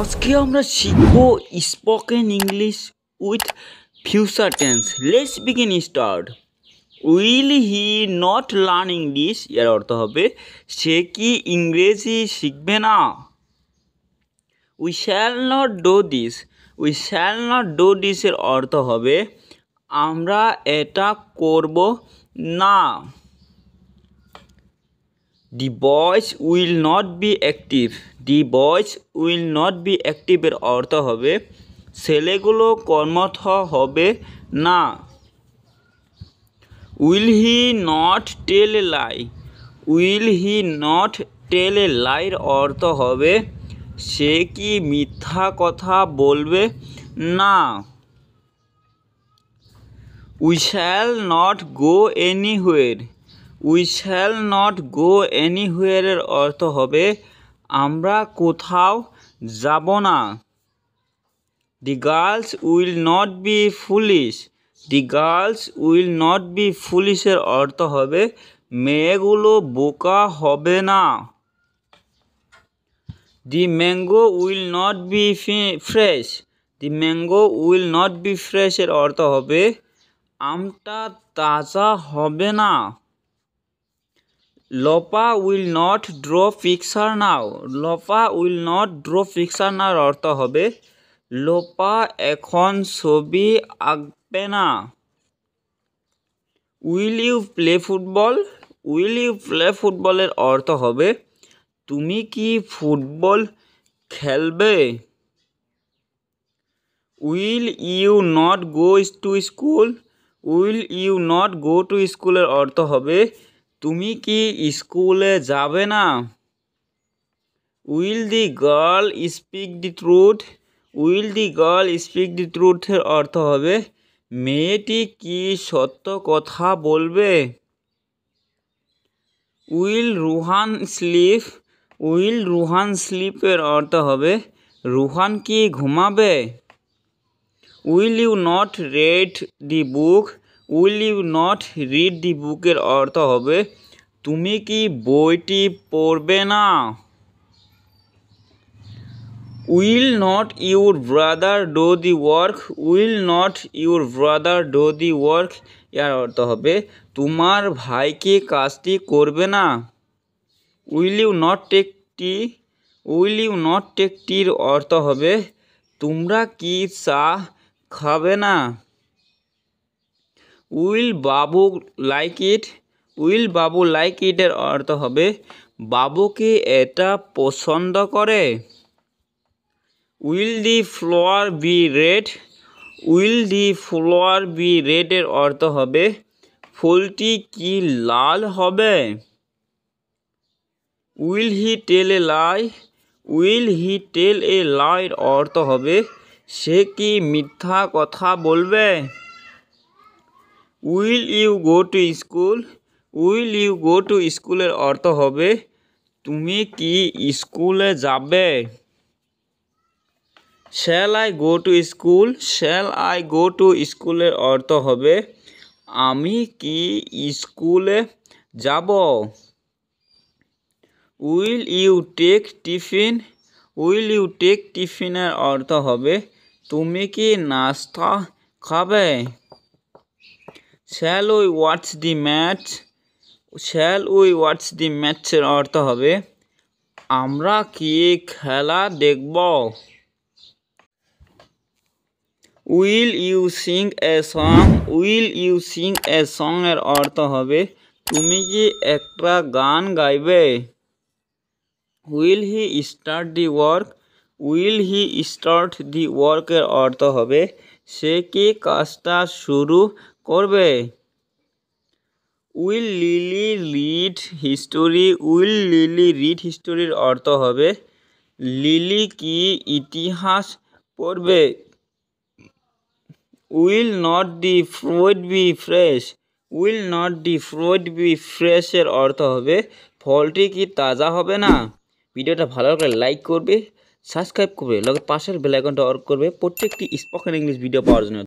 আজকে আমরা শিখব spoken English with future tense. Let's begin start. Will he not learn English, এর অর্থ হবে সে কি ইংরেজি শিখবে না। We shall not do this, we shall not do this এর অর্থ হবে আমরা এটা করব না। The boys will not be active, the boys will not be active এর অর্থ হবে ছেলেগুলো কর্মঠ হবে না। Will he not tell a lie, will he not tell a lie এর অর্থ হবে সে কি মিথ্যা কথা বলবে না। We shall not go anywhere, we shall not go anywhere এর অর্থ হবে আমরা কোথাও যাব না। The girls will not be foolish, the girls will not be foolish এর অর্থ হবে মেয়েগুলো বোকা হবে না। The mango will not be fresh, the mango will not be fresh এর অর্থ হবে আমটা তাজা হবে না। Lopa will not draw picture now, Lopa will not draw picture now অর্থ হবে লোপা এখন ছবি আঁকবে না। Will you play football, will you play ফুটবলের অর্থ হবে তুমি কি ফুটবল খেলবে। Will you not go to school, will you not go to স্কুলের অর্থ হবে তুমি কি স্কুলে যাবে না। Will the girl speak the truth, will the girl speak the ট্রুথের অর্থ হবে মেয়েটি কি সত্য কথা বলবে। Will Ruhan sleep, will Ruhan স্লিপের অর্থ হবে রুহান কি ঘুমাবে। Will you not read the book, will you not read the বুকের অর্থ হবে তুমি কি বইটি পড়বে না। Will not your brother do the work, will not your brother do the work এর অর্থ হবে তোমার ভাই কি কাজটি করবে না। Will you not take tea, will you not take টির অর্থ হবে তোমরা কি চা খাবে না। Will Babu like it, will Babu like it এর অর্থ হবে বাবু কি এটা পছন্দ করে। Will the flower be red, will the flower be red এর অর্থ হবে ফুলটি কি লাল হবে। Will he tell A lie, will he টেল এ লাই এর অর্থ হবে সে কি মিথ্যা কথা বলবে। Will you go to school, will you go to স্কুলের অর্থ হবে তুমি কি স্কুলে যাবে। Shall I go to school, shall I go to স্কুলের অর্থ হবে আমি কি স্কুলে যাব। Will you take tiffin, will you take টিফিনের অর্থ হবে তুমি কি নাস্তা খাবে। Shall we watch the match, shall we watch the ম্যাচের অর্থ হবে আমরা কি খেলা দেখব। Will you sing a song, will you sing a song এর অর্থ হবে তুমি কি একটা গান গাইবে। Will he start the work, will he start the work এর অর্থ হবে সে কি কাজটা শুরু করবে। Will Lily read history, will Lily read হিস্টোরির অর্থ হবে লিলি কি ইতিহাস পড়বে। Will not the fruit be fresh, will not the fruit be fresh এর অর্থ হবে ফলটি কি তাজা হবে না। ভিডিওটা ভালো লাগলে লাইক করবে, সাবস্ক্রাইব করবে, লগে পাশের বেল আইকনটা অন করবে প্রত্যেকটি স্পোকেন ইংলিশ ভিডিও পাওয়ার জন্য।